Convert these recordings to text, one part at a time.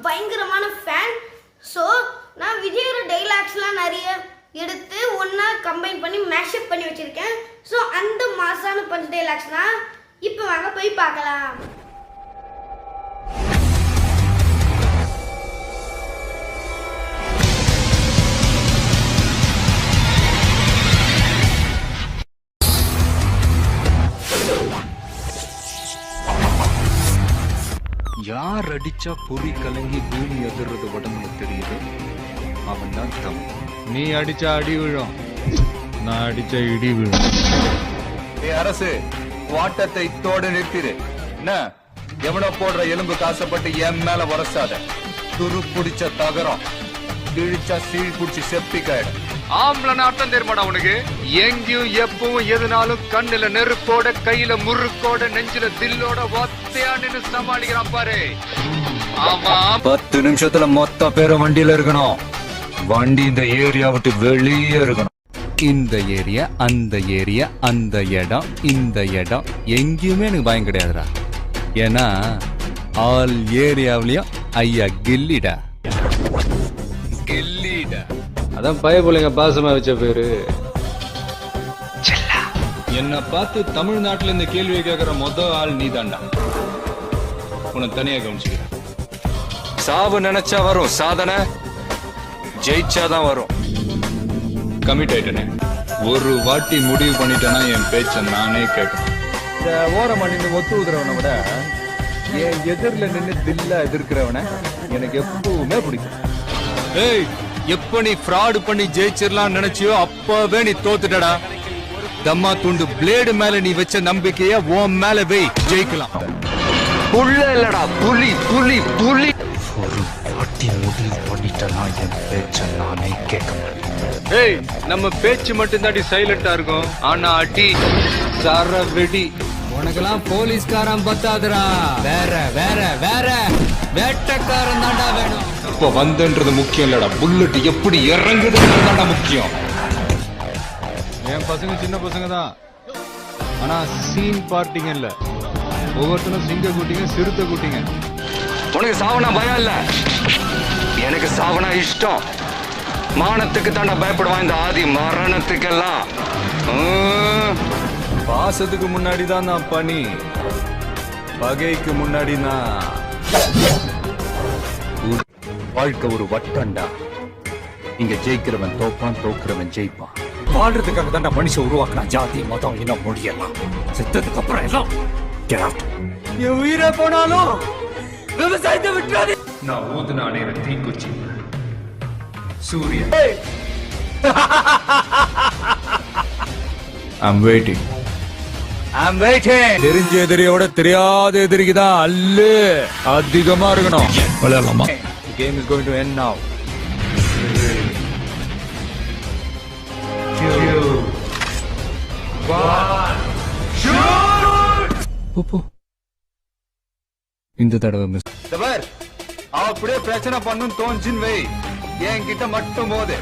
பயங்கரமான fan. So நான் விஜயோட டைலாக்ஸ்லாம் நிறைய எடுத்து ஒன்றா கம்பைன் பண்ணி மேஷப் பண்ணி வச்சுருக்கேன். ஸோ அந்த மாசான பஞ்ச் டைலாக்ஸ்னால் இப்போ வாங்க போய் பார்க்கலாம். யார் அடிச்சா பொறி கலங்கி பூமி எதிர்றது உடம்புல தெரியுது, அவன் தான் தமிழ். நீ அடிச்சா அடி விழும், நான் அடிச்சா இடி விழும். அரசு வாட்டத்தை இத்தோடு நிறுத்திடு. என்ன எவனோ போடுற எலும்பு காசப்பட்டு என் மேல வரசாத. துரு புடிச்ச தகரம் கிழிச்சா சீழ் புடிச்சு செப்டிக்காயிடும். ஆம்பளை அர்த்தம் தெரியுமாடா உனக்கு? எங்கேயும் எப்பவும் எதுனாலும் கண்ணுல நெருப்போட, கையில முறுக்கோட, நெஞ்சில தில்லோட ஒத்தையா நின்னு சமாளிக்கிறான் பாரு. ஆமா, 10 நிமிஷத்துல மொத்த பேரும் வண்டியில இருக்கணும். வண்டி இந்த ஏரியா விட்டு வெளியே இருக்கணும். இந்த ஏரியா, அந்த ஏரியா, அந்த இடம், இந்த இடம் எங்கேயுமே எனக்கு பயம் கிடையாதுடா. ஏன்னா ஆல் ஏரியாவிலயும் ஐயா கில்லிடா. கில்லிடா அதான் பயப்புள்ளைங்க பாசமா வச்ச பேரு. என்ன பார்த்து தமிழ்நாட்டுல இந்த கேள்வியை கேட்கிற மொத்த ஆள் நீ தாண்டா. உன்னை தனியா கவனிச்சுக்கிறேன். சாவு நினைச்சா வரும், சாதனை ஜெயிச்சாதான் வரும். கமிட் ஆயிட்டனே. ஒரு வாட்டி முடிவு பண்ணிட்டேன்னா என் பேச்ச நானே கேட்கணும். இந்த ஓரமா நின்று ஒத்து உதுறவனை விட என் எதிரில நின்று தில்லா எதிர்க்கிறவனை எனக்கு எப்பவுமே பிடிக்கும். ஏய், எப்ப நீ ஃப்ராட் பண்ணி ஜெயிச்சிடலாம் நினைச்சியோ அப்பவே நீ தோத்துட்டடா. தம்மா துண்டு பிளேடு மேல நீ வச்ச நம்பிக்கைய உன் மேல வை, ஜெயிக்கலாம். புள்ள இல்லடா, புலி புலி புலி. ஒரு வாட்டி முடிவு பண்ணிட்டேன்னா என் பேச்ச நானே கேட்க மாட்டேன். ஏய், நம்ம பேச்சு மட்டும் தாண்டி சைலண்டா இருக்கும், ஆனா அடி சர வெடி. உனக்கெல்லாம் போலீஸ்காரன் பத்தாதுடா. வேற வேற வேற வேட்டக்காரன் தாண்டா வேணும். இப்ப வந்தன்றது முக்கியம் இல்லடா, புல்லட் எப்படி இறங்குதுன்றது தாண்டா முக்கியம். என் பசங்க சின்ன பசங்க தான், ஆனா சீன் பார்ட்டிங்க இல்ல. ஒவ்வொருத்தரும் சிங்க கூட்டிங்க, சிறுத்தை கூட்டிங்க. உனக்கு சாவனா பயம் இல்ல, எனக்கு சாவனா இஷ்டம். மானத்துக்கு தாண்டா பயப்படுவான் இந்த ஆதி, மரணத்துக்கெல்லாம். பாசத்துக்கு முன்னாடி தான் நான் பணி, பகைக்கு முன்னாடி நான். வாழ்க்கை ஒரு வட்டண்டா. இங்க ஜெயிக்கிறவன் தோப்பான், தோக்குறவன் ஜெயிப்பான். வாழ்றதுக்காக தாண்டா மனுஷன் உருவாக்குனா. ஜாதி மதம் இனம் மொழியெல்லாம் செத்ததுக்கு அப்புறம் எல்லாம் என் உயிரை போனாலும் விவசாயத்தை விட்டுறாது. நான் ஊதுன அணையிற தீக்குச்சி சூரியன். I'm waiting. தெரிஞ்ச எதிரியோட தெரியாத எதிரிக்கு தான் அல்லு அதிகமா இருக்கணும். விளையாடலாமா? The game is going to end now. இந்த தடவை மிஸ். அப்படியே பிரச்சனை பண்ணும் தோஞ்சின் வை, என்கிட்ட மட்டும் போது.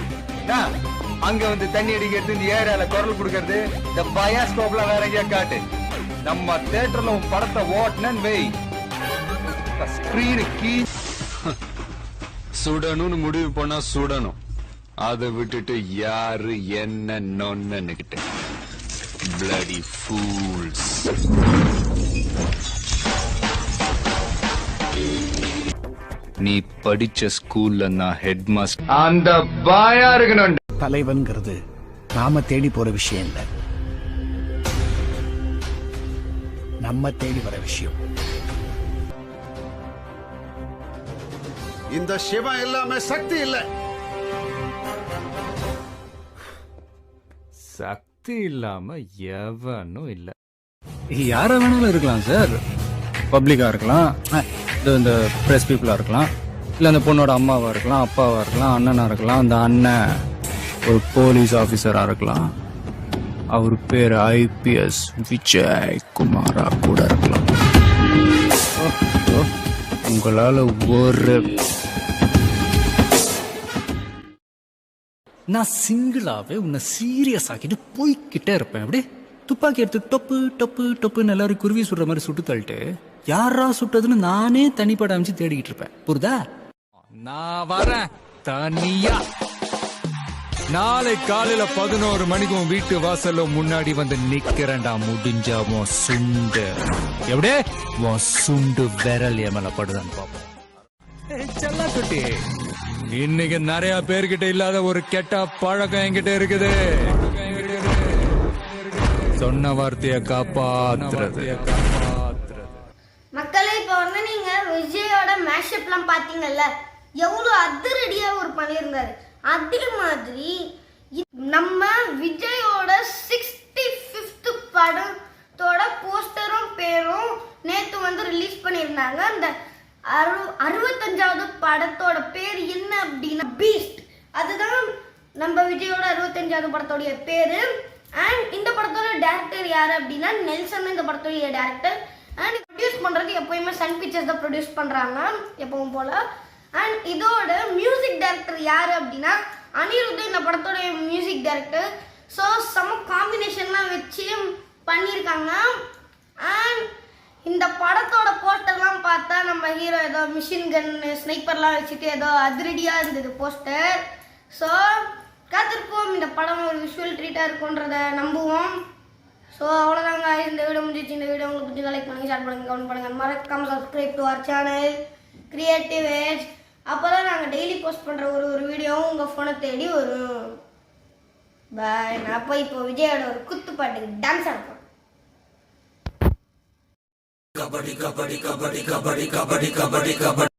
அங்க வந்து தண்ணி அடிக்கிறது, இந்த ஏரியால குரல் கொடுக்கறது, இந்த பயாஸ்கோப்ல வேற எங்கேயா காட்டு. நம்ம தியேட்டர்ல உன் படத்தை ஓட்டுனேன்னு வை, ஸ்கிரீனு கீ. சுடணும்னு முடிவு பண்ணா சுடணும். அதை விட்டுட்டு யாரு என்ன நொன்னுகிட்ட. Bloody fools. நீ படிச்ச ஸ்கூல்ல நான் ஹெட் மாஸ்டர். அந்த பாயா இருக்கணும். தலைவன்கிறது நாம தேடி போற விஷயம் இல்ல, நம்ம தேடி வர விஷயம். இந்த சிவம் எல்லாமே சக்தி இல்ல, சக்தி இல்லாம எவனும் இல்ல. யாரா வேணாலும் இருக்கலாம் சார். பப்ளிக்கா இருக்கலாம், இந்த பிரஸ் பீப்புளா இருக்கலாம், இல்ல அந்த பொண்ணோட அம்மாவா இருக்கலாம், அப்பாவா இருக்கலாம், அண்ணனா இருக்கலாம். அந்த அண்ணன் ஒரு போலீஸ் ஆபீசரா இருக்கலாம். அவர் பேர் ஐபிஎஸ் விஜய் குமாரா கூட இருக்கலாம். உங்களால ஒரு நான் சிங்கிளாவே உன்னை சீரியஸ் ஆக்கிட்டு போய்கிட்டே இருப்பேன். அப்படியே துப்பாக்கி எடுத்து டொப்பு டொப்பு டொப்புன்னு எல்லாரும் குருவி சுடுற மாதிரி சுட்டு தள்ளிட்டு யாரா சுட்டதுன்னு நானே தனிப்பட அமைச்சு தேடிக்கிட்டு இருப்பேன். புரியுதா? நான் வரேன் தனியா. நாளை காலையில 11 மணிக்கு உன் வீட்டு வாசல்ல முன்னாடி வந்து நிக்கிறேன்டா. முடிஞ்சா உன் சுண்டு எப்படியே உன் சுண்டு விரல் என் மேல படுதான்னு பாப்போம். செல்ல குட்டி, இன்னைக்கு நிறைய பேர்கிட்ட இல்லாத ஒரு கெட்ட பழக்கம் என்கிட்ட இருக்குது. சொன்ன வார்த்தைய காப்பாத்துறது. மக்களே, இப்போ வந்து நீங்க விஜயோட மேஷப்லாம் பாத்தீங்கல்ல, எவ்வளவு அதிரடியா ஒரு பண்ணியிருந்தாரு. அதே மாதிரி நம்ம விஜயோட 65th படத்தோட போஸ்டரும் பேரும் நேத்து வந்து ரிலீஸ் பண்ணியிருந்தாங்க. அந்த 65வது படத்தோட பேர் என்ன அப்படின்னா பீஸ்ட். அதுதான் நம்ம விஜயோட 65வது படத்தோடைய பேரு. அண்ட் இந்த படத்தோட டைரக்டர் யாரு அப்படின்னா நெல்சன் இந்த படத்தோடைய டைரக்டர். அண்ட் ப்ரொடியூஸ் பண்றது எப்பயுமே சன் பிக்சர்ஸ் தான் ப்ரொடியூஸ் பண்றாங்க எப்பவும் போல. அண்ட் இதோட மியூசிக் டைரக்டர் யாரு அப்படின்னா அனிருத் இந்த படத்தோட மியூசிக் டைரக்டர். ஸோ சம காம்பினேஷன்லாம் வச்சு பண்ணியிருக்காங்க. அண்ட் இந்த படத்தோட போஸ்டர்லாம் பார்த்தா நம்ம ஹீரோ ஏதோ மிஷின் கன் ஸ்னைப்பர்லாம் வச்சுட்டு ஏதோ அதிரடியாக இருந்தது போஸ்டர். ஸோ காத்திருப்போம், இந்த படம் ஒரு விஷுவல் ட்ரீட்டாக இருக்குன்றத நம்புவோம். ஸோ அவ்வளோதாங்க, இந்த வீடியோ முடிஞ்சிச்சு. இந்த வீடியோ உங்களுக்கு பிடிச்சி லைக் பண்ணுங்கள், ஷேர் பண்ணுங்கள், கமெண்ட் பண்ணுங்கள், மறக்காம subscribe to our channel creative age. அப்போ தான் நாங்கள் டெய்லி போஸ்ட் பண்ணுற ஒரு வீடியோவும் உங்கள் ஃபோனை தேடி வரும். பாய். நான் அப்போ இப்போ விஜயோட ஒரு குத்து பாட்டுக்கு டான்ஸ் ஆடுறோம். கபடி கபடி கபடி கபடி கபடி கபடி கபடி